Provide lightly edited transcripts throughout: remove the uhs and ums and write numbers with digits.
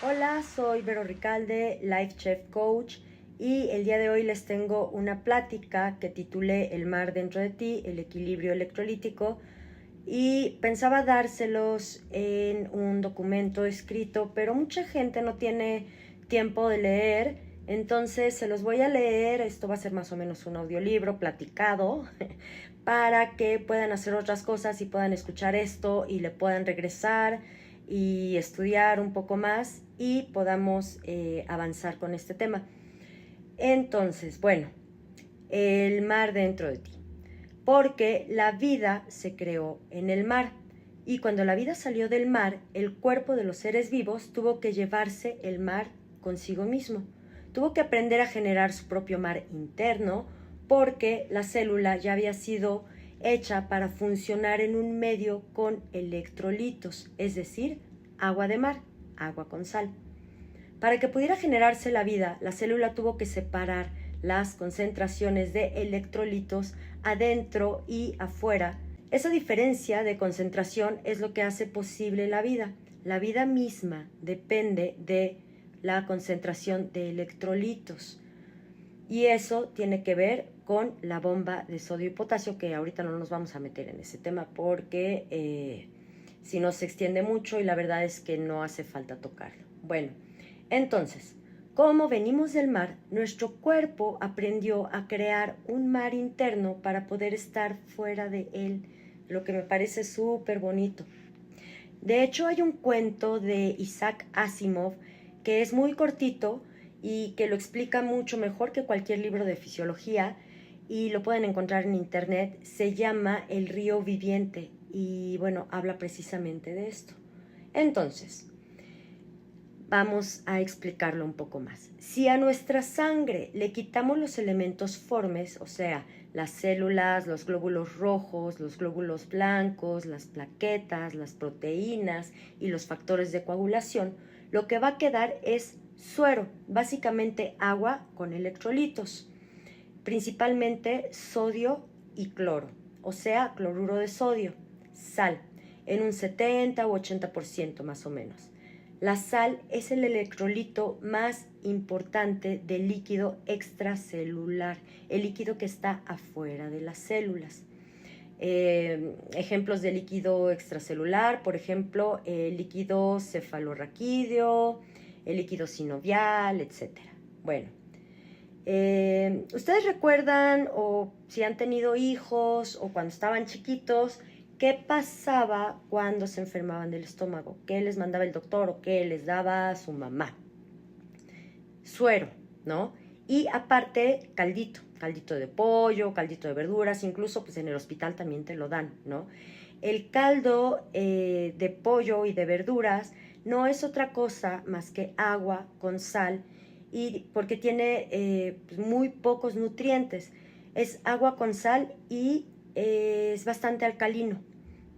Hola, soy Vero Ricalde, Life Chef Coach, y el día de hoy les tengo una plática que titulé El mar dentro de ti, el equilibrio electrolítico, y pensaba dárselos en un documento escrito, pero mucha gente no tiene tiempo de leer, entonces se los voy a leer. Esto va a ser más o menos un audiolibro platicado para que puedan hacer otras cosas y puedan escuchar esto y le puedan regresar y estudiar un poco más y podamos avanzar con este tema. Entonces, bueno, el mar dentro de ti. Porque la vida se creó en el mar. Y cuando la vida salió del mar, el cuerpo de los seres vivos tuvo que llevarse el mar consigo mismo. Tuvo que aprender a generar su propio mar interno porque la célula ya había sido hecha para funcionar en un medio con electrolitos, es decir, agua de mar, agua con sal. Para que pudiera generarse la vida, la célula tuvo que separar las concentraciones de electrolitos adentro y afuera. Esa diferencia de concentración es lo que hace posible la vida. La vida misma depende de la concentración de electrolitos. Y eso tiene que ver con la bomba de sodio y potasio, que ahorita no nos vamos a meter en ese tema porque si no se extiende mucho y la verdad es que no hace falta tocarlo. Bueno, entonces, como venimos del mar, nuestro cuerpo aprendió a crear un mar interno para poder estar fuera de él, lo que me parece súper bonito. De hecho, hay un cuento de Isaac Asimov que es muy cortito y que lo explica mucho mejor que cualquier libro de fisiología, y lo pueden encontrar en internet. Se llama El río viviente y bueno, habla precisamente de esto. Entonces, vamos a explicarlo un poco más. Si a nuestra sangre le quitamos los elementos formes, o sea, las células, los glóbulos rojos, los glóbulos blancos, las plaquetas, las proteínas y los factores de coagulación, lo que va a quedar es suero, básicamente agua con electrolitos, principalmente sodio y cloro, o sea, cloruro de sodio, sal, en un 70 u 80% más o menos. La sal es el electrolito más importante del líquido extracelular, el líquido que está afuera de las células. Ejemplos de líquido extracelular, por ejemplo, el líquido cefalorraquídeo, el líquido sinovial, etc. Bueno, ¿ustedes recuerdan, o si han tenido hijos o cuando estaban chiquitos, qué pasaba cuando se enfermaban del estómago? ¿Qué les mandaba el doctor o qué les daba su mamá? Suero, ¿no? Y aparte, caldito de pollo, caldito de verduras, incluso pues en el hospital también te lo dan, ¿no? El caldo de pollo y de verduras no es otra cosa más que agua con sal, y porque tiene muy pocos nutrientes. Es agua con sal y es bastante alcalino.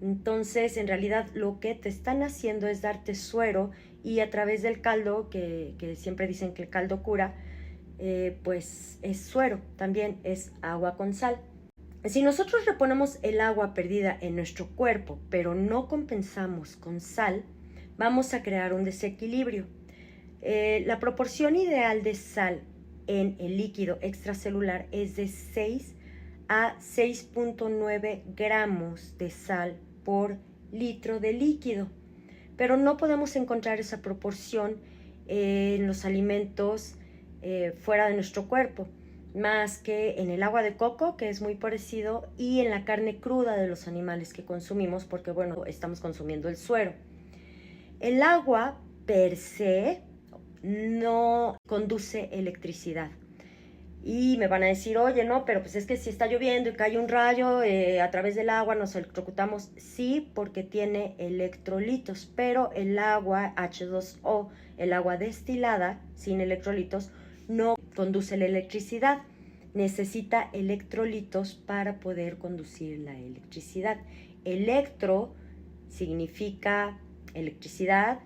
Entonces, en realidad, lo que te están haciendo es darte suero, y a través del caldo, que siempre dicen que el caldo cura, pues es suero, también es agua con sal. Si nosotros reponemos el agua perdida en nuestro cuerpo, pero no compensamos con sal, vamos a crear un desequilibrio. La proporción ideal de sal en el líquido extracelular es de 6 a 6.9 gramos de sal por litro de líquido, pero no podemos encontrar esa proporción en los alimentos fuera de nuestro cuerpo, más que en el agua de coco, que es muy parecido, y en la carne cruda de los animales que consumimos, porque bueno, estamos consumiendo el suero. El agua per se no conduce electricidad. Y me van a decir, oye, no, pero pues es que si está lloviendo y cae un rayo a través del agua, nos electrocutamos. Sí, porque tiene electrolitos, pero el agua H2O, el agua destilada sin electrolitos, no conduce la electricidad. Necesita electrolitos para poder conducir la electricidad. Electro significa electricidad,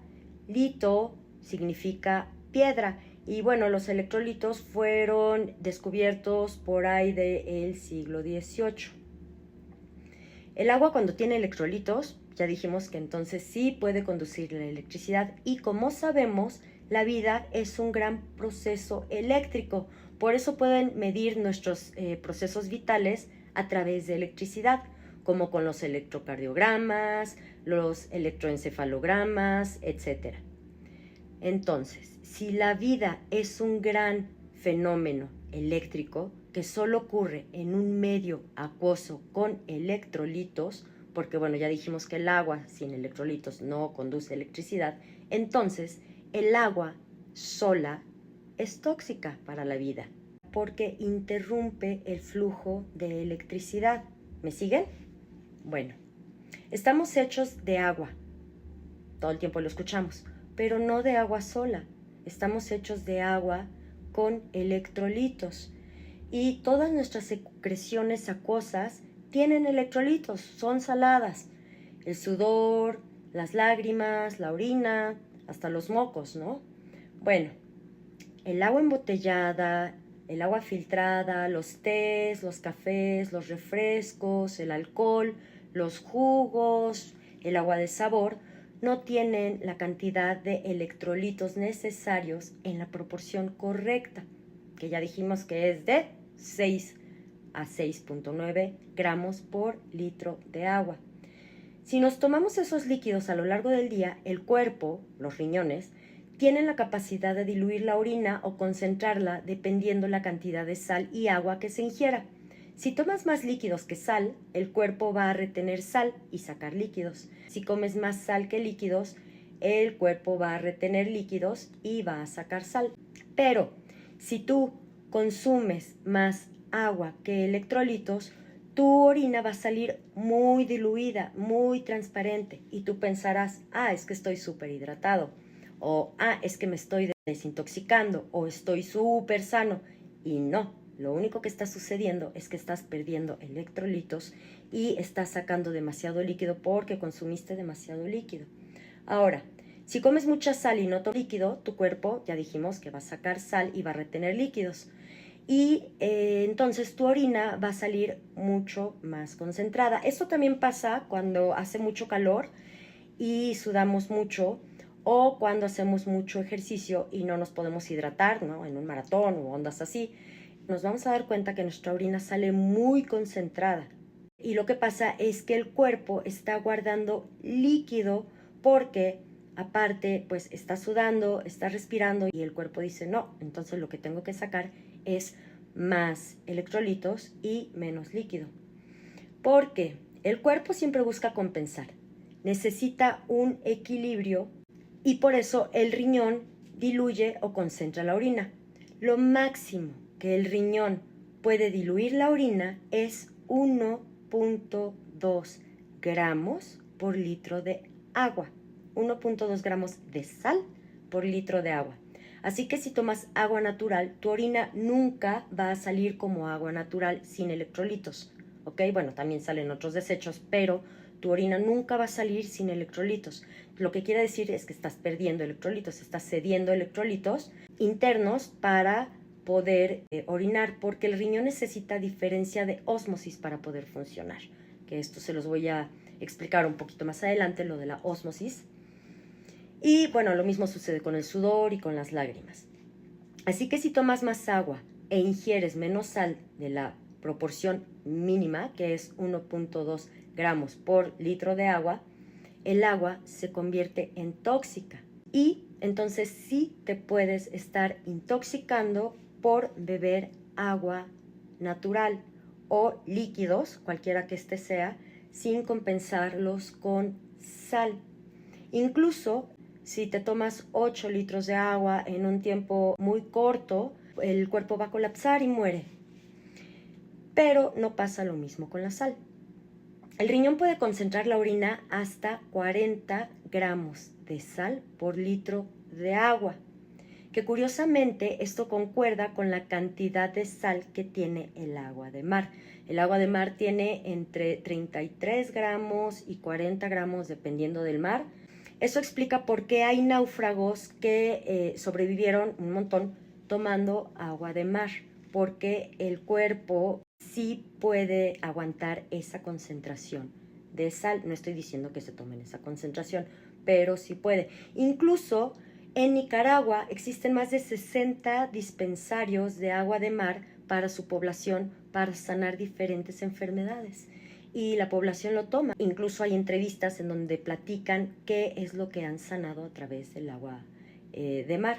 lito significa piedra. Y bueno, los electrolitos fueron descubiertos por ahí del siglo XVIII. El agua, cuando tiene electrolitos, ya dijimos que entonces sí puede conducir la electricidad. Y como sabemos, la vida es un gran proceso eléctrico. Por eso pueden medir nuestros procesos vitales a través de electricidad, como con los electrocardiogramas, los electroencefalogramas, etc. Entonces, si la vida es un gran fenómeno eléctrico que solo ocurre en un medio acuoso con electrolitos, porque bueno, ya dijimos que el agua sin electrolitos no conduce electricidad, entonces el agua sola es tóxica para la vida porque interrumpe el flujo de electricidad. ¿Me siguen? Bueno, estamos hechos de agua, todo el tiempo lo escuchamos, pero no de agua sola. Estamos hechos de agua con electrolitos y todas nuestras secreciones acuosas tienen electrolitos, son saladas. El sudor, las lágrimas, la orina, hasta los mocos, ¿no? Bueno, el agua embotellada, el agua filtrada, los tés, los cafés, los refrescos, el alcohol, los jugos, el agua de sabor, no tienen la cantidad de electrolitos necesarios en la proporción correcta, que ya dijimos que es de 6 a 6.9 gramos por litro de agua. Si nos tomamos esos líquidos a lo largo del día, el cuerpo, los riñones, tienen la capacidad de diluir la orina o concentrarla dependiendo la cantidad de sal y agua que se ingiera. Si tomas más líquidos que sal, el cuerpo va a retener sal y sacar líquidos. Si comes más sal que líquidos, el cuerpo va a retener líquidos y va a sacar sal. Pero si tú consumes más agua que electrolitos, tu orina va a salir muy diluida, muy transparente y tú pensarás, es que estoy súper hidratado, o es que me estoy desintoxicando, o estoy súper sano. Y no, lo único que está sucediendo es que estás perdiendo electrolitos y estás sacando demasiado líquido porque consumiste demasiado líquido. Ahora, si comes mucha sal y no todo líquido, tu cuerpo, ya dijimos que va a sacar sal y va a retener líquidos. Y entonces tu orina va a salir mucho más concentrada. Esto también pasa cuando hace mucho calor y sudamos mucho, o cuando hacemos mucho ejercicio y no nos podemos hidratar, ¿no? En un maratón o ondas así, nos vamos a dar cuenta que nuestra orina sale muy concentrada. Y lo que pasa es que el cuerpo está guardando líquido porque aparte pues está sudando, está respirando y el cuerpo dice no, entonces lo que tengo que sacar es más electrolitos y menos líquido. Porque el cuerpo siempre busca compensar, necesita un equilibrio y por eso el riñón diluye o concentra la orina. Lo máximo que el riñón puede diluir la orina es 1.2 gramos por litro de agua. 1.2 gramos de sal por litro de agua. Así que si tomas agua natural, tu orina nunca va a salir como agua natural sin electrolitos. ¿Ok? Bueno, también salen otros desechos, pero tu orina nunca va a salir sin electrolitos. Lo que quiere decir es que estás perdiendo electrolitos, estás cediendo electrolitos internos para poder orinar, porque el riñón necesita diferencia de ósmosis para poder funcionar. Que esto se los voy a explicar un poquito más adelante, lo de la ósmosis. Y bueno, lo mismo sucede con el sudor y con las lágrimas. Así que si tomas más agua e ingieres menos sal de la proporción mínima, que es 1.2 gramos por litro de agua, el agua se convierte en tóxica y entonces sí te puedes estar intoxicando por beber agua natural o líquidos, cualquiera que este sea, sin compensarlos con sal. Incluso si te tomas 8 litros de agua en un tiempo muy corto, el cuerpo va a colapsar y muere. Pero no pasa lo mismo con la sal. El riñón puede concentrar la orina hasta 40 gramos de sal por litro de agua, que curiosamente esto concuerda con la cantidad de sal que tiene el agua de mar. El agua de mar tiene entre 33 gramos y 40 gramos dependiendo del mar. Eso explica por qué hay náufragos que sobrevivieron un montón tomando agua de mar, porque el cuerpo sí puede aguantar esa concentración de sal. No estoy diciendo que se tomen esa concentración, pero sí puede. Incluso en Nicaragua existen más de 60 dispensarios de agua de mar para su población para sanar diferentes enfermedades. Y la población lo toma. Incluso hay entrevistas en donde platican qué es lo que han sanado a través del agua de mar.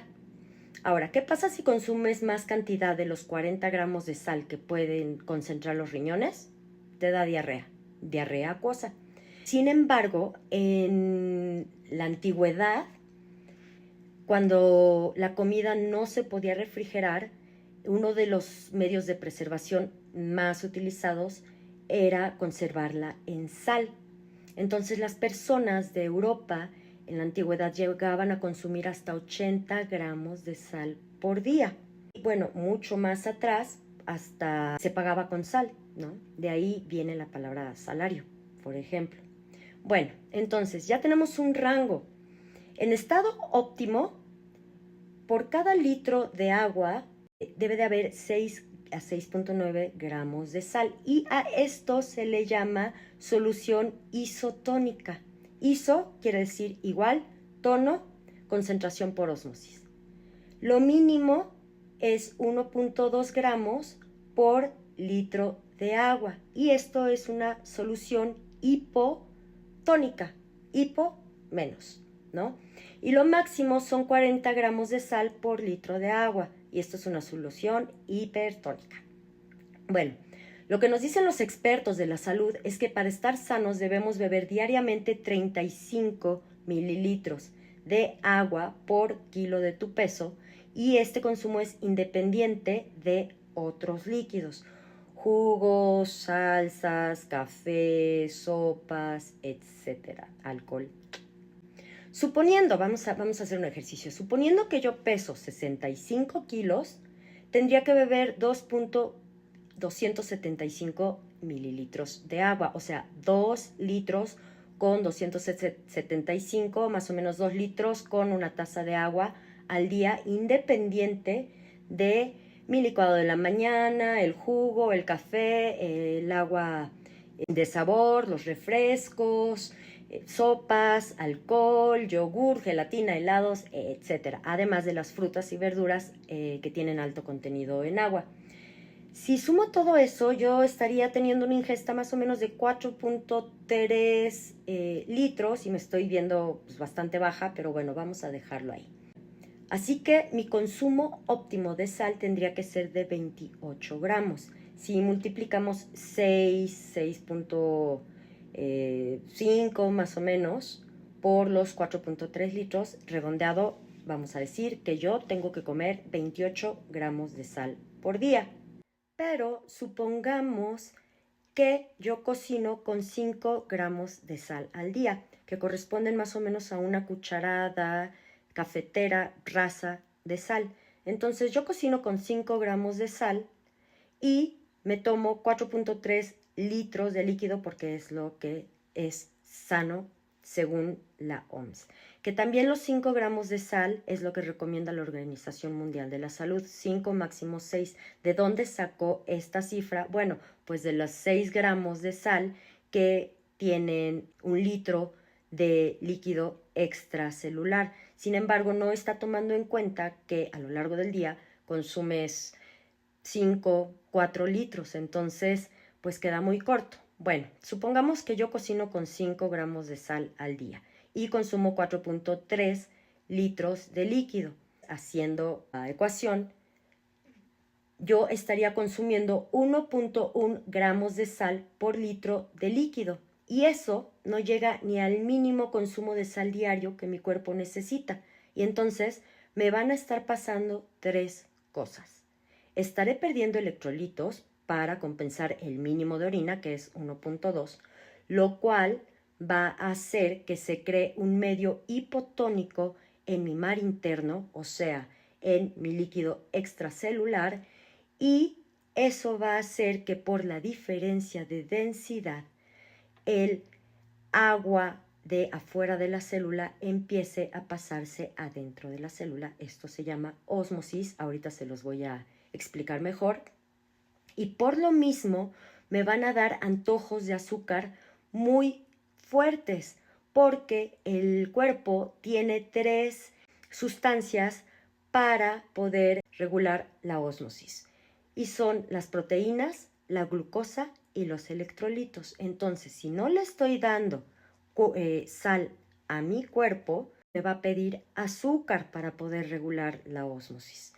Ahora, ¿qué pasa si consumes más cantidad de los 40 gramos de sal que pueden concentrar los riñones? Te da diarrea, diarrea acuosa. Sin embargo, en la antigüedad, cuando la comida no se podía refrigerar, uno de los medios de preservación más utilizados era conservarla en sal. Entonces las personas de Europa en la antigüedad llegaban a consumir hasta 80 gramos de sal por día. Y bueno, mucho más atrás hasta se pagaba con sal, ¿no? De ahí viene la palabra salario, por ejemplo. Bueno, entonces ya tenemos un rango. En estado óptimo, por cada litro de agua debe de haber 6 a 6.9 gramos de sal y a esto se le llama solución isotónica. Iso quiere decir igual, tono, concentración por ósmosis. Lo mínimo es 1.2 gramos por litro de agua y esto es una solución hipotónica, hipo menos, ¿no? Y lo máximo son 40 gramos de sal por litro de agua y esto es una solución hipertónica. Bueno, lo que nos dicen los expertos de la salud es que para estar sanos debemos beber diariamente 35 mililitros de agua por kilo de tu peso y este consumo es independiente de otros líquidos, jugos, salsas, café, sopas, etcétera, alcohol. Suponiendo, vamos a hacer un ejercicio, suponiendo que yo peso 65 kilos, tendría que beber 275 mililitros de agua, o sea, 2 litros con 275, más o menos 2 litros con una taza de agua al día, independiente de mi licuado de la mañana, el jugo, el café, el agua de sabor, los refrescos, sopas, alcohol, yogur, gelatina, helados, etc. Además de las frutas y verduras que tienen alto contenido en agua. Si sumo todo eso, yo estaría teniendo una ingesta más o menos de 4.3 litros y me estoy viendo pues, bastante baja, pero bueno, vamos a dejarlo ahí. Así que mi consumo óptimo de sal tendría que ser de 28 gramos. Si multiplicamos 6.5 más o menos por los 4.3 litros, redondeado, vamos a decir que yo tengo que comer 28 gramos de sal por día. Pero supongamos que yo cocino con 5 gramos de sal al día, que corresponden más o menos a una cucharada cafetera rasa de sal. Entonces yo cocino con 5 gramos de sal y me tomo 4.3 litros de líquido porque es lo que es sano según la OMS. Que también los 5 gramos de sal es lo que recomienda la Organización Mundial de la Salud, 5 máximo 6. ¿De dónde sacó esta cifra? Bueno, pues de los 6 gramos de sal que tienen un litro de líquido extracelular. Sin embargo, no está tomando en cuenta que a lo largo del día consumes 5, 4 litros, entonces pues queda muy corto. Bueno, supongamos que yo cocino con 5 gramos de sal al día y consumo 4.3 litros de líquido. Haciendo la ecuación, yo estaría consumiendo 1.1 gramos de sal por litro de líquido y eso no llega ni al mínimo consumo de sal diario que mi cuerpo necesita. Y entonces me van a estar pasando 3 cosas. Estaré perdiendo electrolitos para compensar el mínimo de orina, que es 1.2, lo cual va a hacer que se cree un medio hipotónico en mi mar interno, o sea, en mi líquido extracelular, y eso va a hacer que por la diferencia de densidad, el agua de afuera de la célula empiece a pasarse adentro de la célula. Esto se llama ósmosis, ahorita se los voy a explicar mejor. Y por lo mismo me van a dar antojos de azúcar muy fuertes, porque el cuerpo tiene 3 sustancias para poder regular la ósmosis, y son las proteínas, la glucosa y los electrolitos. Entonces, si no le estoy dando sal a mi cuerpo, me va a pedir azúcar para poder regular la ósmosis.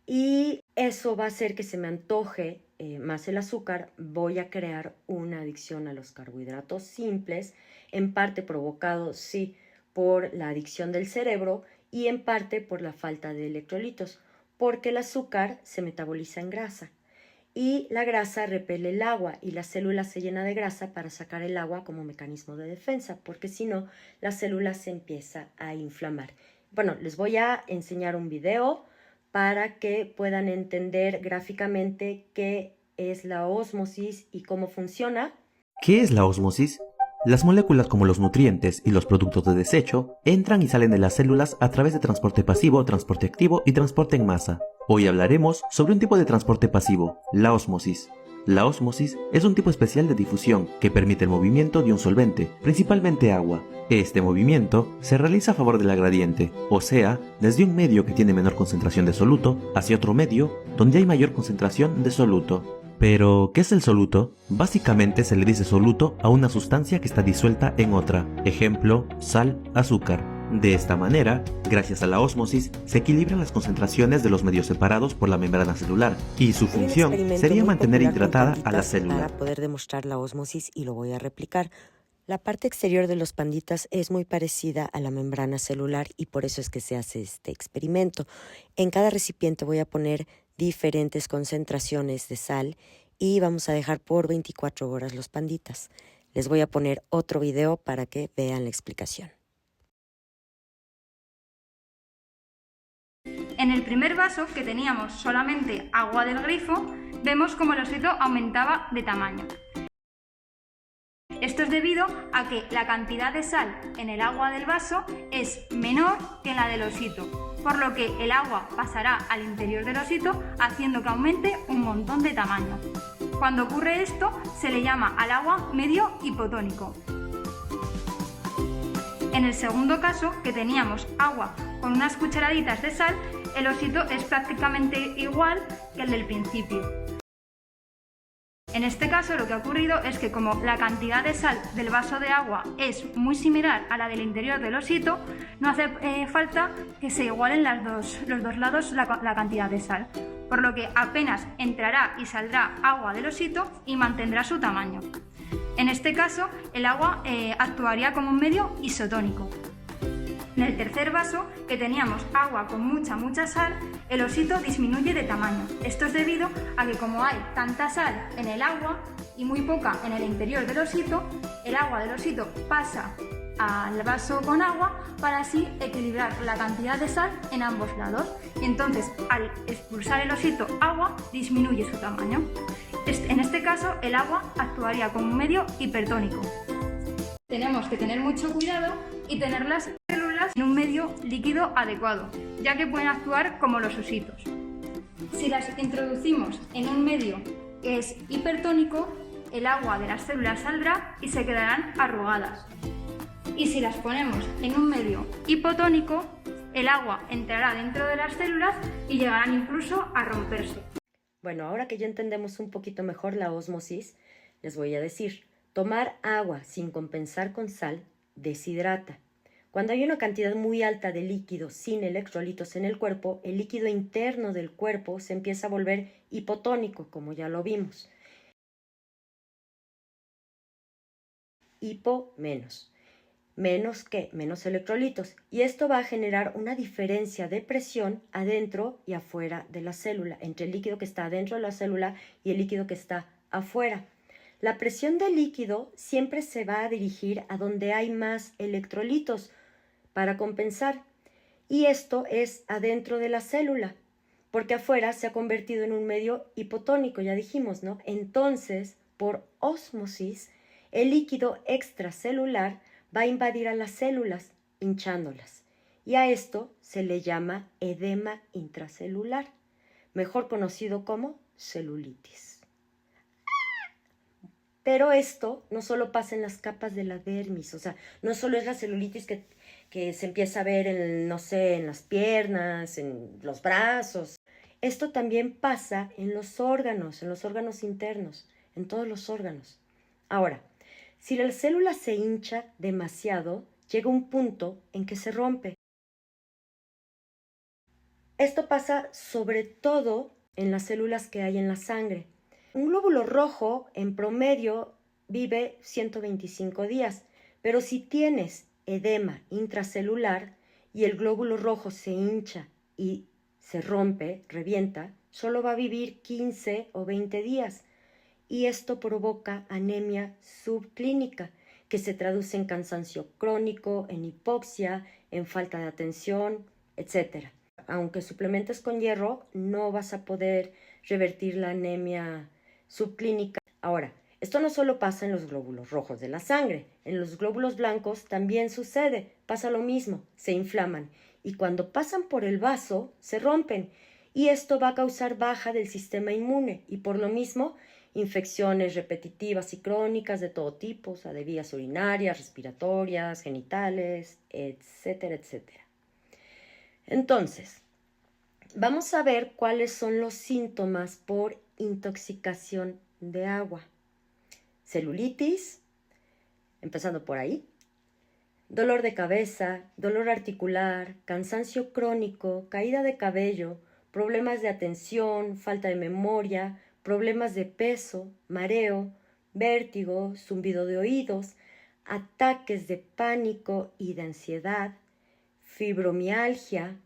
Y eso va a hacer que se me antoje más el azúcar. Voy a crear una adicción a los carbohidratos simples, en parte provocado, sí, por la adicción del cerebro y en parte por la falta de electrolitos, porque el azúcar se metaboliza en grasa y la grasa repele el agua y la célula se llena de grasa para sacar el agua como mecanismo de defensa, porque si no, la célula se empieza a inflamar. Bueno, les voy a enseñar un video para que puedan entender gráficamente qué es la ósmosis y cómo funciona. ¿Qué es la ósmosis? Las moléculas como los nutrientes y los productos de desecho entran y salen de las células a través de transporte pasivo, transporte activo y transporte en masa. Hoy hablaremos sobre un tipo de transporte pasivo, la ósmosis. La ósmosis es un tipo especial de difusión que permite el movimiento de un solvente, principalmente agua. Este movimiento se realiza a favor de la gradiente, o sea, desde un medio que tiene menor concentración de soluto hacia otro medio donde hay mayor concentración de soluto. Pero, ¿qué es el soluto? Básicamente se le dice soluto a una sustancia que está disuelta en otra, ejemplo, sal, azúcar. De esta manera, gracias a la ósmosis, se equilibran las concentraciones de los medios separados por la membrana celular, y su función sería mantener hidratada a la célula. Para poder demostrar la ósmosis, y lo voy a replicar. La parte exterior de los panditas es muy parecida a la membrana celular y por eso es que se hace este experimento. En cada recipiente voy a poner diferentes concentraciones de sal y vamos a dejar por 24 horas los panditas. Les voy a poner otro video para que vean la explicación. En el primer vaso, que teníamos solamente agua del grifo, vemos cómo el osito aumentaba de tamaño. Esto es debido a que la cantidad de sal en el agua del vaso es menor que en la del osito, por lo que el agua pasará al interior del osito haciendo que aumente un montón de tamaño. Cuando ocurre esto, se le llama al agua medio hipotónico. En el segundo caso, que teníamos agua con unas cucharaditas de sal, el osito es prácticamente igual que el del principio. En este caso lo que ha ocurrido es que como la cantidad de sal del vaso de agua es muy similar a la del interior del osito, no hace falta que se igualen los dos lados la cantidad de sal, por lo que apenas entrará y saldrá agua del osito y mantendrá su tamaño. En este caso el agua actuaría como un medio isotónico. En el tercer vaso, que teníamos agua con mucha sal, el osito disminuye de tamaño. Esto es debido a que como hay tanta sal en el agua y muy poca en el interior del osito, el agua del osito pasa al vaso con agua para así equilibrar la cantidad de sal en ambos lados. Y entonces, al expulsar el osito agua, disminuye su tamaño. En este caso, el agua actuaría como un medio hipertónico. Tenemos que tener mucho cuidado y tener las células en un medio líquido adecuado, ya que pueden actuar como los ositos. Si las introducimos en un medio que es hipertónico, el agua de las células saldrá y se quedarán arrugadas. Y si las ponemos en un medio hipotónico, el agua entrará dentro de las células y llegarán incluso a romperse. Bueno, ahora que ya entendemos un poquito mejor la ósmosis, les voy a decir: tomar agua sin compensar con sal deshidrata. Cuando hay una cantidad muy alta de líquido sin electrolitos en el cuerpo, el líquido interno del cuerpo se empieza a volver hipotónico, como ya lo vimos. Hipo menos. Menos ¿qué? Menos electrolitos. Y esto va a generar una diferencia de presión adentro y afuera de la célula, entre el líquido que está adentro de la célula y el líquido que está afuera. La presión del líquido siempre se va a dirigir a donde hay más electrolitos para compensar. Y esto es adentro de la célula, porque afuera se ha convertido en un medio hipotónico, ya dijimos, ¿no? Entonces, por ósmosis, el líquido extracelular va a invadir a las células, hinchándolas. Y a esto se le llama edema intracelular, mejor conocido como celulitis. Pero esto no solo pasa en las capas de la dermis, o sea, no solo es la celulitis que se empieza a ver en, no sé, en las piernas, en los brazos. Esto también pasa en los órganos internos, en todos los órganos. Ahora, si la célula se hincha demasiado, llega un punto en que se rompe. Esto pasa sobre todo en las células que hay en la sangre. Un glóbulo rojo en promedio vive 125 días, pero si tienes edema intracelular y el glóbulo rojo se hincha y se rompe, revienta, solo va a vivir 15 o 20 días. Y esto provoca anemia subclínica, que se traduce en cansancio crónico, en hipoxia, en falta de atención, etc. Aunque suplementes con hierro, no vas a poder revertir la anemia subclínica. Ahora, esto no solo pasa en los glóbulos rojos de la sangre, en los glóbulos blancos también sucede, pasa lo mismo, se inflaman y cuando pasan por el vaso se rompen y esto va a causar baja del sistema inmune y por lo mismo infecciones repetitivas y crónicas de todo tipo, o sea, de vías urinarias, respiratorias, genitales, etcétera, etcétera. Entonces, vamos a ver cuáles son los síntomas por intoxicación de agua. Celulitis, empezando por ahí, dolor de cabeza, dolor articular, cansancio crónico, caída de cabello, problemas de atención, falta de memoria, problemas de peso, mareo, vértigo, zumbido de oídos, ataques de pánico y de ansiedad, fibromialgia,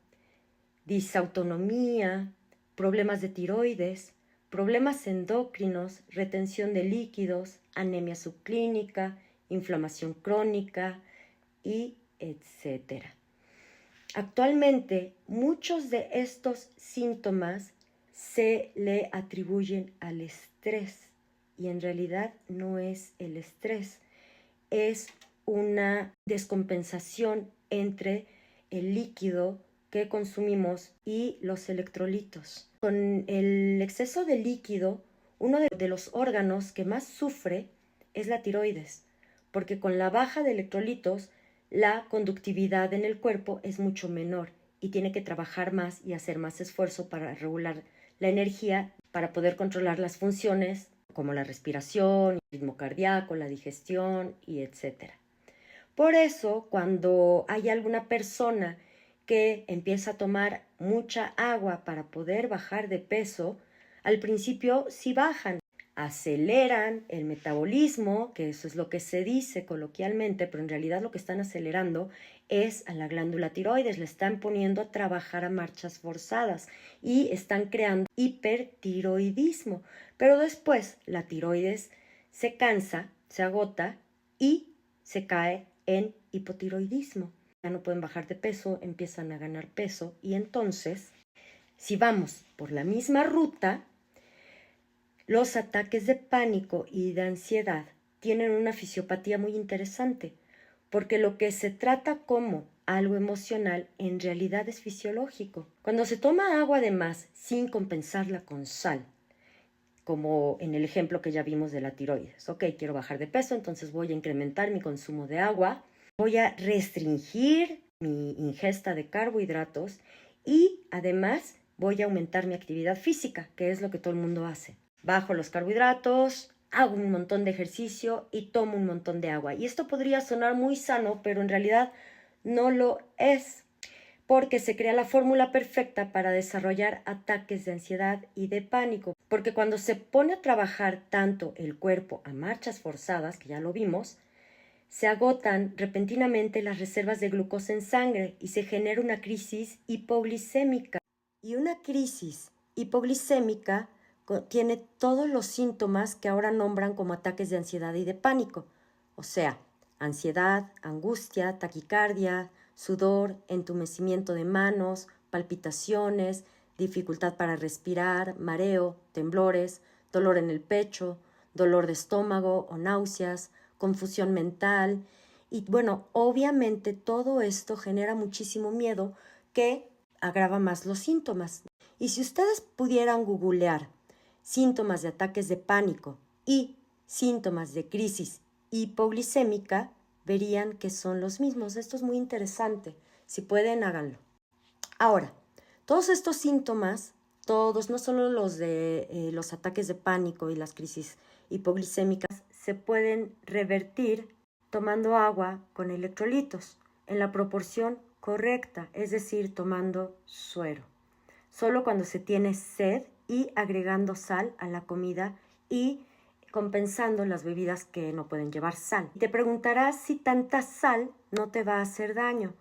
disautonomía, problemas de tiroides, problemas endocrinos, retención de líquidos, anemia subclínica, inflamación crónica y etcétera. Actualmente, muchos de estos síntomas se le atribuyen al estrés y en realidad no es el estrés, es una descompensación entre el líquido que consumimos y los electrolitos. Con el exceso de líquido, uno de los órganos que más sufre es la tiroides, porque con la baja de electrolitos la conductividad en el cuerpo es mucho menor y tiene que trabajar más y hacer más esfuerzo para regular la energía para poder controlar las funciones como la respiración, el ritmo cardíaco, la digestión y etc. Por eso, cuando hay alguna persona que empieza a tomar mucha agua para poder bajar de peso, al principio sí bajan, aceleran el metabolismo, que eso es lo que se dice coloquialmente, pero en realidad lo que están acelerando es a la glándula tiroides, le están poniendo a trabajar a marchas forzadas y están creando hipertiroidismo, pero después la tiroides se cansa, se agota y se cae en hipotiroidismo. Ya no pueden bajar de peso, empiezan a ganar peso y entonces, si vamos por la misma ruta, los ataques de pánico y de ansiedad tienen una fisiopatía muy interesante, porque lo que se trata como algo emocional en realidad es fisiológico. Cuando se toma agua de más sin compensarla con sal, como en el ejemplo que ya vimos de la tiroides, ok, quiero bajar de peso, entonces voy a incrementar mi consumo de agua, voy a restringir mi ingesta de carbohidratos y además voy a aumentar mi actividad física, que es lo que todo el mundo hace. Bajo los carbohidratos, hago un montón de ejercicio y tomo un montón de agua. Y esto podría sonar muy sano, pero en realidad no lo es, porque se crea la fórmula perfecta para desarrollar ataques de ansiedad y de pánico. Porque cuando se pone a trabajar tanto el cuerpo a marchas forzadas, que ya lo vimos, se agotan repentinamente las reservas de glucosa en sangre y se genera una crisis hipoglicémica. Y una crisis hipoglicémica tiene todos los síntomas que ahora nombran como ataques de ansiedad y de pánico, o sea, ansiedad, angustia, taquicardia, sudor, entumecimiento de manos, palpitaciones, dificultad para respirar, mareo, temblores, dolor en el pecho, dolor de estómago o náuseas, confusión mental y bueno, obviamente todo esto genera muchísimo miedo que agrava más los síntomas. Y si ustedes pudieran googlear síntomas de ataques de pánico y síntomas de crisis hipoglicémica, verían que son los mismos. Esto es muy interesante. Si pueden, háganlo. Ahora, todos estos síntomas, todos, no solo los de los ataques de pánico y las crisis hipoglicémicas, se pueden revertir tomando agua con electrolitos en la proporción correcta, es decir, tomando suero. Solo cuando se tiene sed y agregando sal a la comida y compensando las bebidas que no pueden llevar sal. Te preguntarás si tanta sal no te va a hacer daño.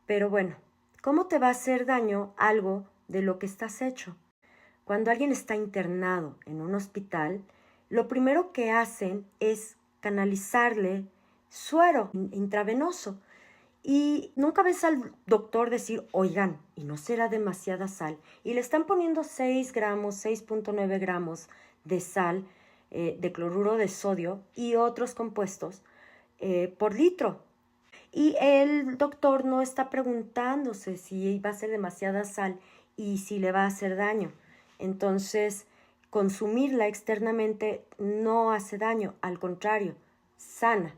Pero bueno, ¿cómo te va a hacer daño algo de lo que estás hecho? Cuando alguien está internado en un hospital, lo primero que hacen es canalizarle suero intravenoso. Y nunca ves al doctor decir, oigan, ¿y no será demasiada sal? Y le están poniendo 6 gramos, 6.9 gramos de sal, de cloruro de sodio y otros compuestos por litro. Y el doctor no está preguntándose si va a ser demasiada sal y si le va a hacer daño. Entonces, consumirla externamente no hace daño, al contrario, sana.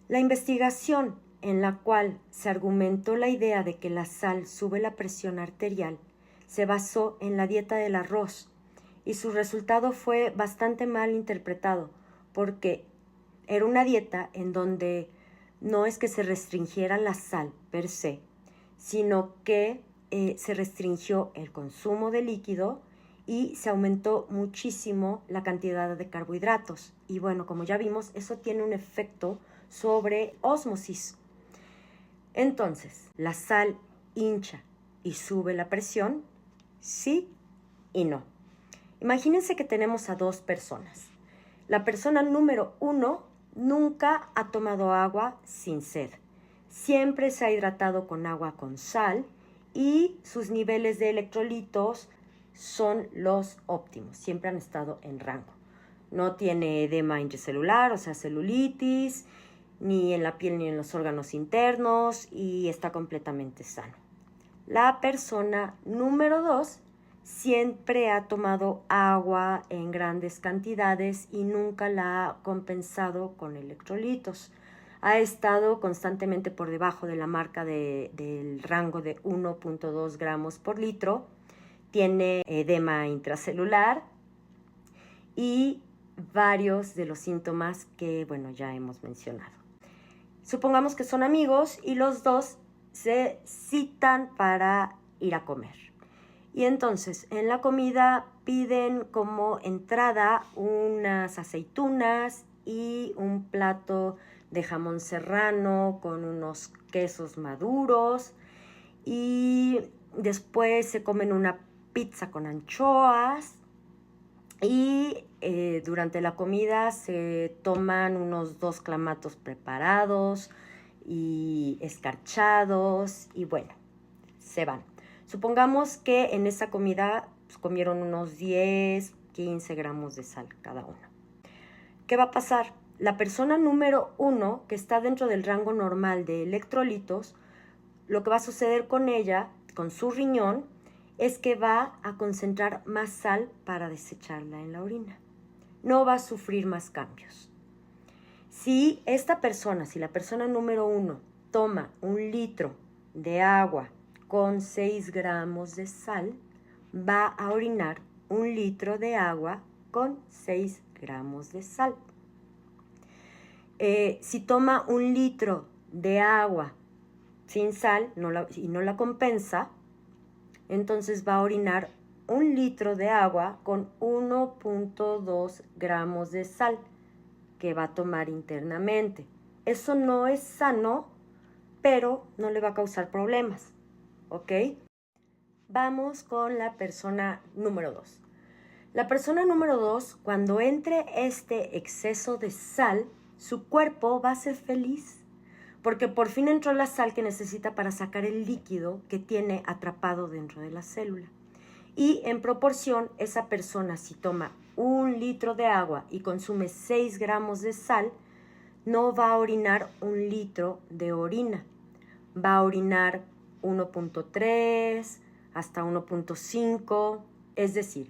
La investigación en la cual se argumentó la idea de que la sal sube la presión arterial se basó en la dieta del arroz y su resultado fue bastante mal interpretado porque era una dieta en donde no es que se restringiera la sal per se, sino que se restringió el consumo de líquido y se aumentó muchísimo la cantidad de carbohidratos. Y bueno, como ya vimos, eso tiene un efecto sobre ósmosis. Entonces, ¿la sal hincha y sube la presión? Sí y no. Imagínense que tenemos a 2 personas. La persona número 1 nunca ha tomado agua sin sed. Siempre se ha hidratado con agua con sal y sus niveles de electrolitos son los óptimos. Siempre han estado en rango. No tiene edema intracelular, o sea, celulitis, ni en la piel ni en los órganos internos y está completamente sano. La persona número 2 siempre ha tomado agua en grandes cantidades y nunca la ha compensado con electrolitos. Ha estado constantemente por debajo de la marca del rango de 1.2 gramos por litro. Tiene edema intracelular y varios de los síntomas que, bueno, ya hemos mencionado. Supongamos que son amigos y los 2 se citan para ir a comer. Y entonces en la comida piden como entrada unas aceitunas y un plato de jamón serrano con unos quesos maduros y después se comen una pizza con anchoas y durante la comida se toman unos 2 clamatos preparados y escarchados y bueno, se van. Supongamos que en esa comida pues, comieron unos 10, 15 gramos de sal cada uno. ¿Qué va a pasar? La persona número 1, que está dentro del rango normal de electrolitos, lo que va a suceder con ella, con su riñón, es que va a concentrar más sal para desecharla en la orina. No va a sufrir más cambios. Si la persona número 1 toma 1 litro de agua con 6 gramos de sal, va a orinar 1 litro de agua con 6 gramos de sal. Si toma 1 litro de agua sin sal y no la compensa, entonces va a orinar 1 litro de agua con 1.2 gramos de sal que va a tomar internamente. Eso no es sano, pero no le va a causar problemas, ¿ok? Vamos con la persona número 2. La persona número 2, cuando entre este exceso de sal, su cuerpo va a ser feliz porque por fin entró la sal que necesita para sacar el líquido que tiene atrapado dentro de la célula. Y en proporción, esa persona si toma 1 litro de agua y consume 6 gramos de sal, no va a orinar 1 litro de orina. Va a orinar 1.3 hasta 1.5, es decir,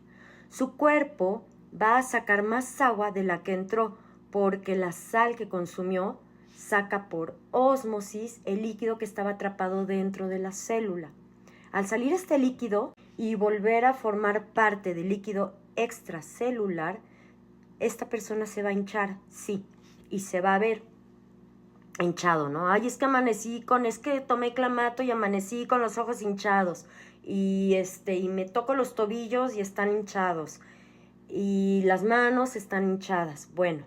su cuerpo va a sacar más agua de la que entró, porque la sal que consumió saca por ósmosis el líquido que estaba atrapado dentro de la célula. Al salir este líquido y volver a formar parte del líquido extracelular, esta persona se va a hinchar, sí, y se va a ver hinchado, ¿no? Ay, es que tomé clamato y amanecí con los ojos hinchados, y me toco los tobillos y están hinchados, y las manos están hinchadas. Bueno,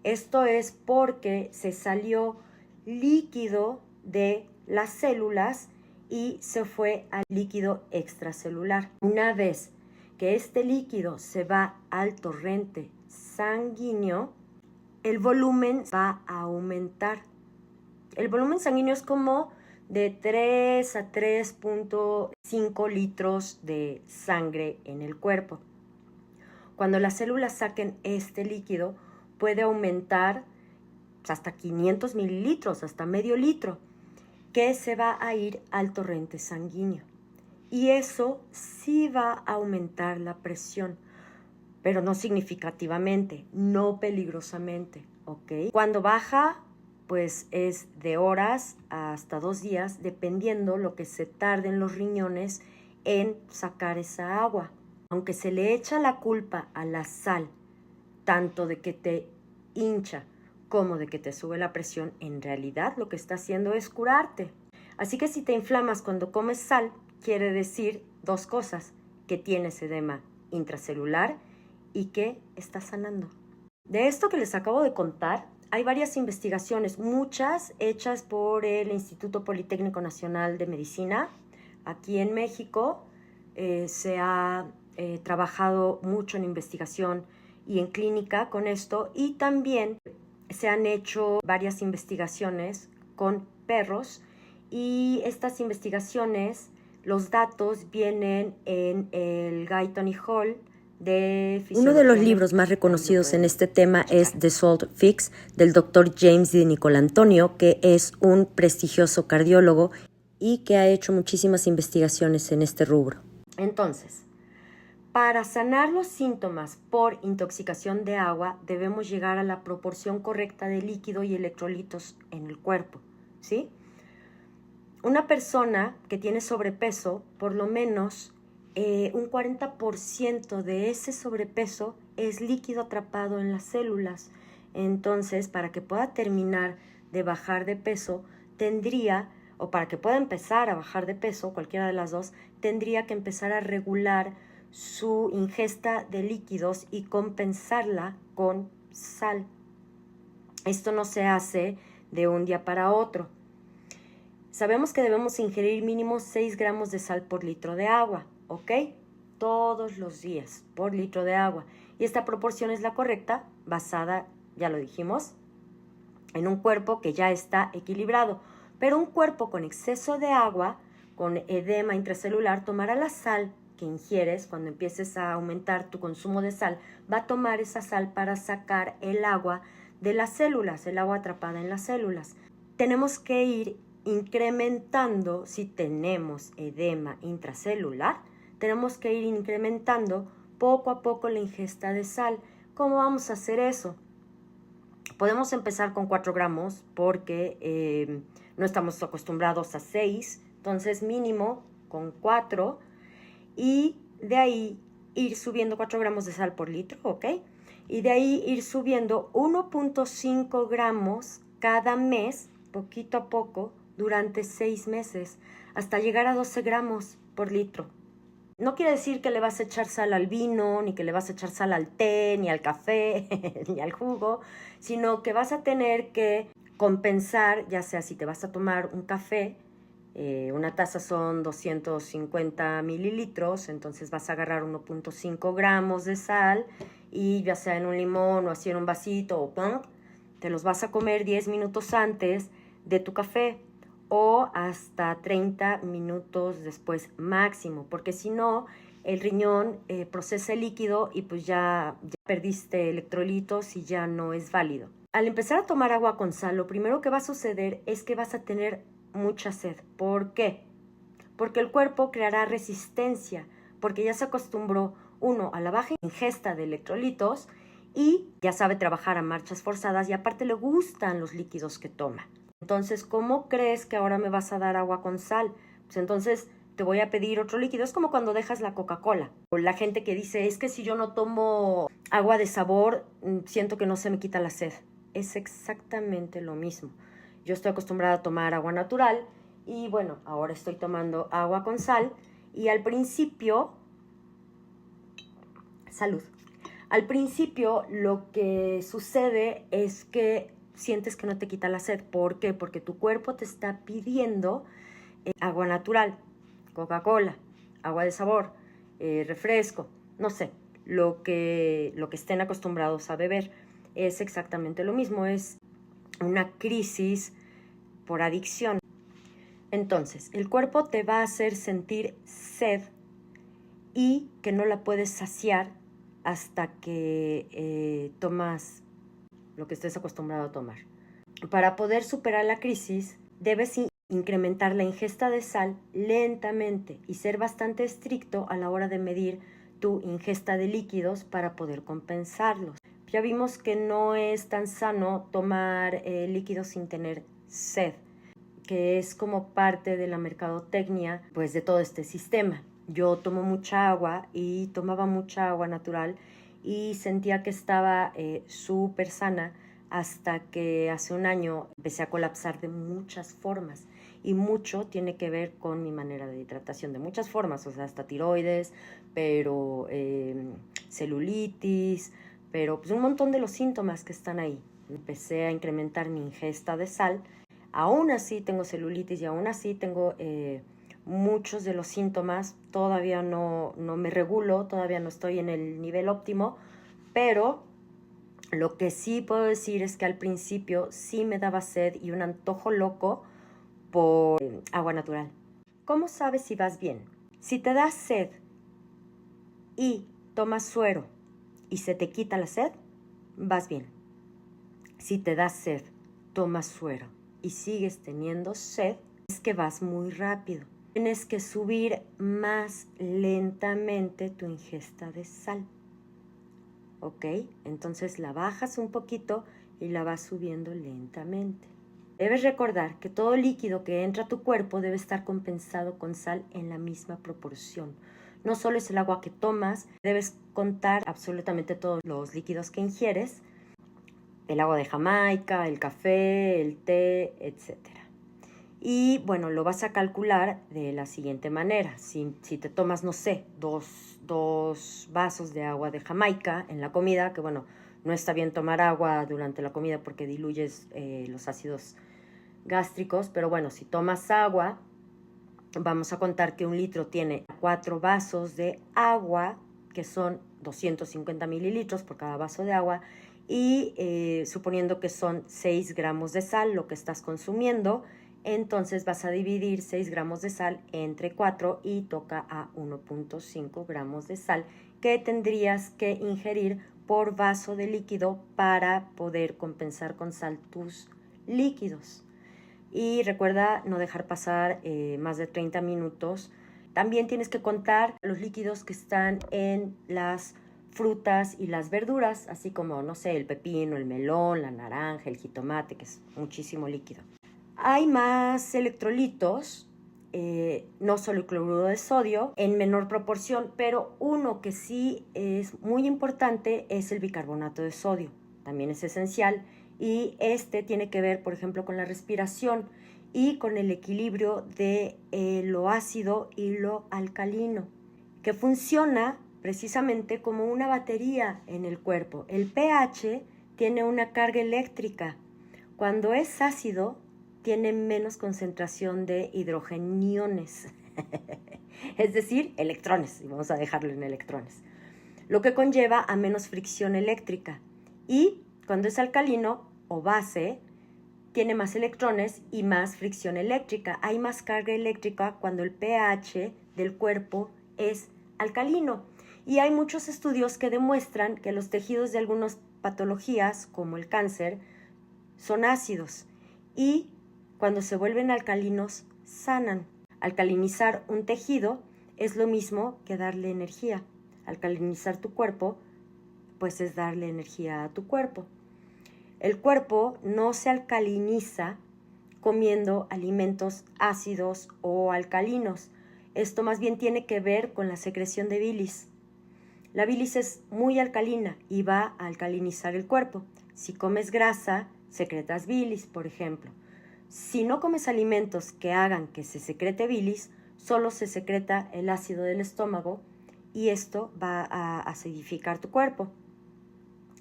esto es porque se salió líquido de las células y se fue al líquido extracelular. Una vez que este líquido se va al torrente sanguíneo, el volumen va a aumentar. El volumen sanguíneo es como de 3 a 3.5 litros de sangre en el cuerpo. Cuando las células saquen este líquido, puede aumentar hasta 500 mililitros, hasta medio litro, que se va a ir al torrente sanguíneo. Y eso sí va a aumentar la presión, pero no significativamente, no peligrosamente, ¿ok? Cuando baja, pues es de horas hasta 2 días, dependiendo lo que se tarden los riñones en sacar esa agua. Aunque se le echa la culpa a la sal, tanto de que te hincha como de que te sube la presión, en realidad lo que está haciendo es curarte. Así que si te inflamas cuando comes sal, quiere decir 2 cosas: que tienes edema intracelular y que estás sanando. De esto que les acabo de contar, hay varias investigaciones, muchas hechas por el Instituto Politécnico Nacional de Medicina. Aquí en México se ha trabajado mucho en investigación y en clínica con esto, y también se han hecho varias investigaciones con perros, y estas investigaciones, los datos vienen en el Guyton y Hall de Fisiología. Uno de los libros más reconocidos en este tema es The Salt Fix, del Dr. James de Nicolantonio, que es un prestigioso cardiólogo y que ha hecho muchísimas investigaciones en este rubro. Entonces, para sanar los síntomas por intoxicación de agua, debemos llegar a la proporción correcta de líquido y electrolitos en el cuerpo, ¿sí? Una persona que tiene sobrepeso, por lo menos un 40% de ese sobrepeso es líquido atrapado en las células. Entonces, para que pueda terminar de bajar de peso, o para que pueda empezar a bajar de peso, cualquiera de las dos, tendría que empezar a regular su ingesta de líquidos y compensarla con sal. Esto no se hace de un día para otro. Sabemos que debemos ingerir mínimo 6 gramos de sal por litro de agua, ¿ok? Todos los días por litro de agua. Y esta proporción es la correcta, basada, ya lo dijimos, en un cuerpo que ya está equilibrado. Pero un cuerpo con exceso de agua, con edema intracelular, tomará la sal que ingieres. Cuando empieces a aumentar tu consumo de sal, va a tomar esa sal para sacar el agua de las células, el agua atrapada en las células. Tenemos que ir incrementando, si tenemos edema intracelular, tenemos que ir incrementando poco a poco la ingesta de sal. ¿Cómo vamos a hacer eso? Podemos empezar con 4 gramos porque no estamos acostumbrados a 6, entonces mínimo con 4, y de ahí ir subiendo 4 gramos de sal por litro, ¿ok? Y de ahí ir subiendo 1.5 gramos cada mes, poquito a poco, durante 6 meses, hasta llegar a 12 gramos por litro. No quiere decir que le vas a echar sal al vino, ni que le vas a echar sal al té, ni al café, ni al jugo, sino que vas a tener que compensar, ya sea si te vas a tomar un café, una taza son 250 mililitros, entonces vas a agarrar 1.5 gramos de sal, y ya sea en un limón o así en un vasito, o te los vas a comer 10 minutos antes de tu café, o hasta 30 minutos después máximo, porque si no, el riñón procesa el líquido y pues ya perdiste electrolitos y ya no es válido. Al empezar a tomar agua con sal, lo primero que va a suceder es que vas a tener mucha sed. ¿Por qué? Porque el cuerpo creará resistencia, porque ya se acostumbró uno, a la baja ingesta de electrolitos y ya sabe trabajar a marchas forzadas y aparte le gustan los líquidos que toma. Entonces, ¿cómo crees que ahora me vas a dar agua con sal? Pues entonces te voy a pedir otro líquido. Es como cuando dejas la Coca-Cola. O la gente que dice, es que si yo no tomo agua de sabor, siento que no se me quita la sed. Es exactamente lo mismo. Yo estoy acostumbrada a tomar agua natural y bueno, ahora estoy tomando agua con sal y al principio, salud. Al principio lo que sucede es que sientes que no te quita la sed. ¿Por qué? Porque tu cuerpo te está pidiendo agua natural, Coca-Cola, agua de sabor, refresco, no sé, lo que estén acostumbrados a beber. Es exactamente lo mismo, es una crisis por adicción. Entonces, el cuerpo te va a hacer sentir sed y que no la puedes saciar hasta que tomas lo que estés acostumbrado a tomar. Para poder superar la crisis, debes incrementar la ingesta de sal lentamente y ser bastante estricto a la hora de medir tu ingesta de líquidos para poder compensarlos. Ya vimos que no es tan sano tomar líquidos sin tener sed, que es como parte de la mercadotecnia pues, de todo este sistema. Yo tomo mucha agua y tomaba mucha agua natural y sentía que estaba súper sana hasta que hace un año empecé a colapsar de muchas formas y mucho tiene que ver con mi manera de hidratación de muchas formas, o sea, hasta tiroides, pero celulitis, pero pues un montón de los síntomas que están ahí. Empecé a incrementar mi ingesta de sal, aún así tengo celulitis y aún así tengo muchos de los síntomas, todavía no me regulo, todavía no estoy en el nivel óptimo, pero lo que sí puedo decir es que al principio sí me daba sed y un antojo loco por agua natural. ¿Cómo sabes si vas bien? Si te da sed y tomas suero y se te quita la sed, vas bien. Si te da sed, tomas suero y sigues teniendo sed, es que vas muy rápido. Tienes que subir más lentamente tu ingesta de sal. ¿Ok? Entonces la bajas un poquito y la vas subiendo lentamente. Debes recordar que todo líquido que entra a tu cuerpo debe estar compensado con sal en la misma proporción. No solo es el agua que tomas, debes contar absolutamente todos los líquidos que ingieres, el agua de Jamaica, el café, el té, etc. Y bueno, lo vas a calcular de la siguiente manera. Si te tomas, no sé, dos vasos de agua de Jamaica en la comida, que bueno, no está bien tomar agua durante la comida porque diluyes los ácidos gástricos, pero bueno, si tomas agua, vamos a contar que 1 litro tiene 4 vasos de agua, que son 250 mililitros por cada vaso de agua, y suponiendo que son 6 gramos de sal lo que estás consumiendo, entonces vas a dividir 6 gramos de sal entre 4 y toca a 1.5 gramos de sal que tendrías que ingerir por vaso de líquido para poder compensar con sal tus líquidos. Y recuerda no dejar pasar más de 30 minutos. También tienes que contar los líquidos que están en las frutas y las verduras, así como, no sé, el pepino, el melón, la naranja, el jitomate, que es muchísimo líquido. Hay más electrolitos, no solo el cloruro de sodio, en menor proporción, pero uno que sí es muy importante es el bicarbonato de sodio. También es esencial y este tiene que ver, por ejemplo, con la respiración y con el equilibrio de lo ácido y lo alcalino, que funciona precisamente como una batería en el cuerpo. El pH tiene una carga eléctrica. Cuando es ácido, tiene menos concentración de hidrogeniones, es decir, electrones, y vamos a dejarlo en electrones, lo que conlleva a menos fricción eléctrica. Y cuando es alcalino o base, tiene más electrones y más fricción eléctrica. Hay más carga eléctrica cuando el pH del cuerpo es alcalino. Y hay muchos estudios que demuestran que los tejidos de algunas patologías, como el cáncer, son ácidos y cuando se vuelven alcalinos, sanan. Alcalinizar un tejido es lo mismo que darle energía. Alcalinizar tu cuerpo, pues es darle energía a tu cuerpo. El cuerpo no se alcaliniza comiendo alimentos ácidos o alcalinos. Esto más bien tiene que ver con la secreción de bilis. La bilis es muy alcalina y va a alcalinizar el cuerpo. Si comes grasa, secretas bilis, por ejemplo. Si no comes alimentos que hagan que se secrete bilis, solo se secreta el ácido del estómago y esto va a acidificar tu cuerpo.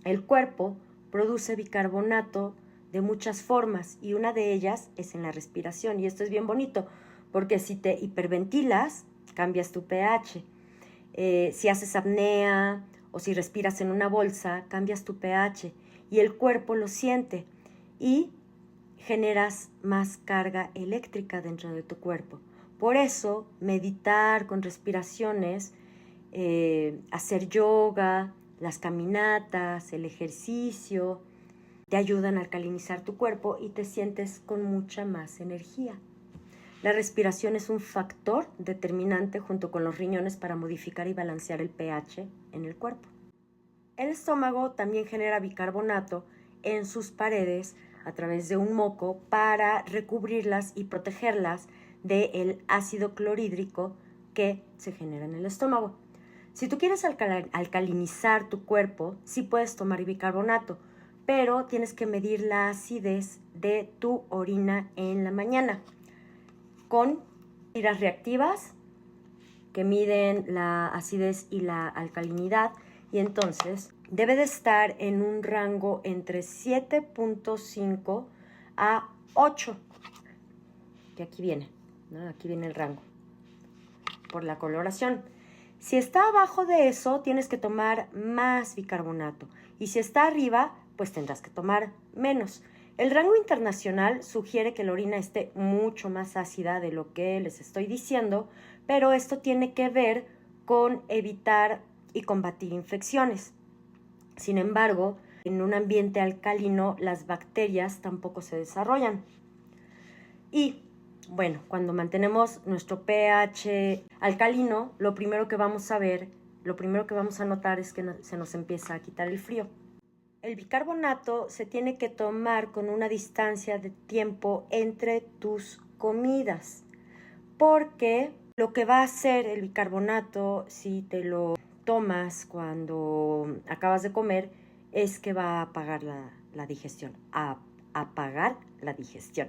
El cuerpo produce bicarbonato de muchas formas y una de ellas es en la respiración, y esto es bien bonito porque si te hiperventilas, cambias tu pH. Si haces apnea o si respiras en una bolsa, cambias tu pH y el cuerpo lo siente y generas más carga eléctrica dentro de tu cuerpo. Por eso, meditar con respiraciones, hacer yoga, las caminatas, el ejercicio, te ayudan a alcalinizar tu cuerpo y te sientes con mucha más energía. La respiración es un factor determinante junto con los riñones para modificar y balancear el pH en el cuerpo. El estómago también genera bicarbonato en sus paredes a través de un moco para recubrirlas y protegerlas del ácido clorhídrico que se genera en el estómago. Si tú quieres alcalinizar tu cuerpo, sí puedes tomar bicarbonato, pero tienes que medir la acidez de tu orina en la mañana con tiras reactivas que miden la acidez y la alcalinidad, y entonces debe de estar en un rango entre 7.5 a 8, que aquí viene, ¿no? Aquí viene el rango por la coloración. Si está abajo de eso, tienes que tomar más bicarbonato, y si está arriba, pues tendrás que tomar menos. El rango internacional sugiere que la orina esté mucho más ácida de lo que les estoy diciendo, pero esto tiene que ver con evitar y combatir infecciones. Sin embargo, en un ambiente alcalino, las bacterias tampoco se desarrollan. Y, bueno, cuando mantenemos nuestro pH alcalino, lo primero que vamos a notar es que se nos empieza a quitar el frío. El bicarbonato se tiene que tomar con una distancia de tiempo entre tus comidas, porque lo que va a hacer el bicarbonato si te lo tomas cuando acabas de comer es que va a apagar la digestión, a apagar la digestión.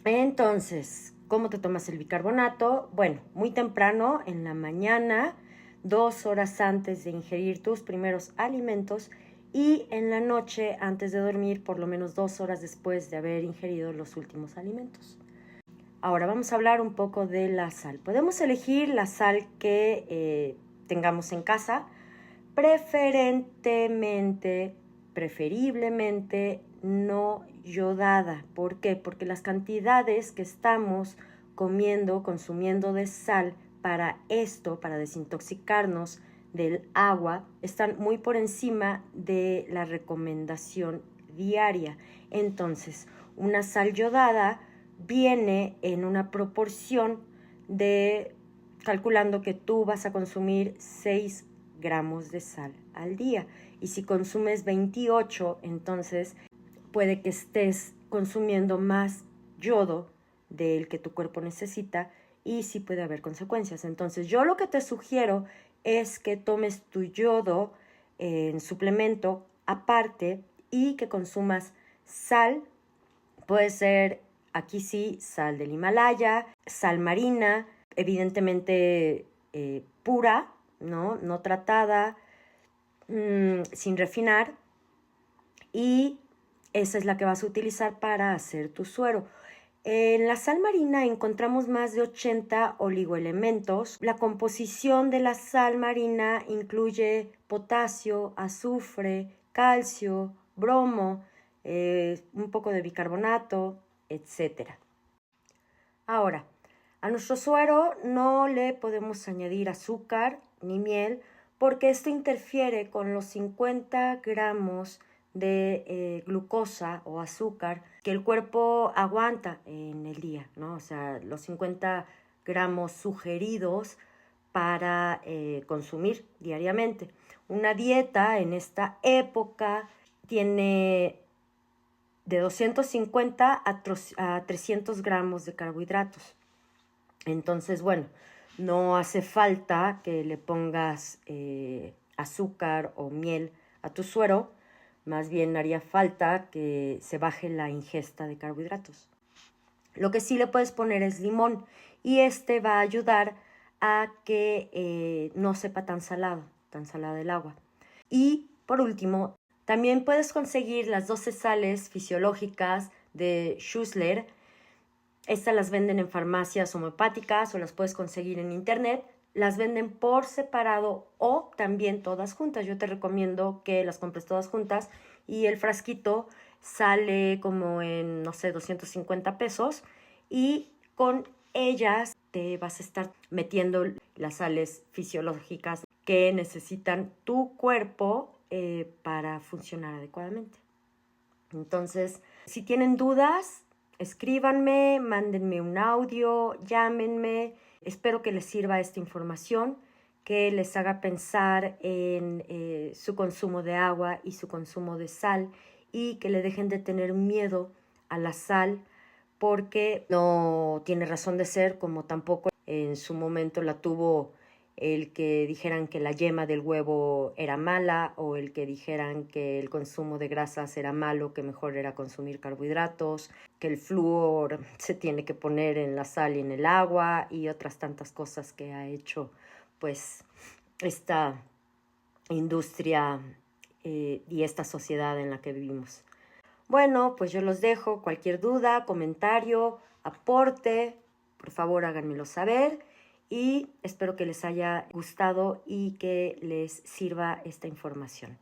Entonces, ¿cómo te tomas el bicarbonato? Bueno, muy temprano en la mañana, 2 horas antes de ingerir tus primeros alimentos, y en la noche antes de dormir, por lo menos 2 horas después de haber ingerido los últimos alimentos. Ahora vamos a hablar un poco de la sal. Podemos elegir la sal que tengamos en casa, preferiblemente no yodada. ¿Por qué? Porque las cantidades que estamos consumiendo de sal para desintoxicarnos del agua, están muy por encima de la recomendación diaria. Entonces, una sal yodada viene en una proporción calculando que tú vas a consumir 6 gramos de sal al día. Y si consumes 28, entonces puede que estés consumiendo más yodo del que tu cuerpo necesita y sí puede haber consecuencias. Entonces, yo lo que te sugiero es que tomes tu yodo en suplemento aparte y que consumas sal. Puede ser, aquí sí, sal del Himalaya, sal marina, evidentemente pura, no tratada, sin refinar, y esa es la que vas a utilizar para hacer tu suero. En la sal marina encontramos más de 80 oligoelementos. La composición de la sal marina incluye potasio, azufre, calcio, bromo, un poco de bicarbonato, etc. Ahora, a nuestro suero no le podemos añadir azúcar ni miel porque esto interfiere con los 50 gramos de glucosa o azúcar que el cuerpo aguanta en el día, ¿no? O sea, los 50 gramos sugeridos para consumir diariamente. Una dieta en esta época tiene de 250 a 300 gramos de carbohidratos. Entonces, bueno, no hace falta que le pongas azúcar o miel a tu suero, más bien haría falta que se baje la ingesta de carbohidratos. Lo que sí le puedes poner es limón y este va a ayudar a que no sepa tan salada el agua. Y por último, también puedes conseguir las 12 sales fisiológicas de Schussler. Estas las venden en farmacias homeopáticas o las puedes conseguir en internet. Las venden por separado o también todas juntas. Yo te recomiendo que las compres todas juntas y el frasquito sale como en, no sé, 250 pesos y con ellas te vas a estar metiendo las sales fisiológicas que necesitan tu cuerpo para funcionar adecuadamente. Entonces, si tienen dudas, escríbanme, mándenme un audio, llámenme. Espero que les sirva esta información, que les haga pensar en su consumo de agua y su consumo de sal y que le dejen de tener miedo a la sal porque no tiene razón de ser, como tampoco en su momento la tuvo el que dijeran que la yema del huevo era mala o el que dijeran que el consumo de grasas era malo, que mejor era consumir carbohidratos, que el flúor se tiene que poner en la sal y en el agua y otras tantas cosas que ha hecho pues esta industria y esta sociedad en la que vivimos. Bueno, pues yo los dejo. Cualquier duda, comentario, aporte, por favor háganmelo saber y espero que les haya gustado y que les sirva esta información.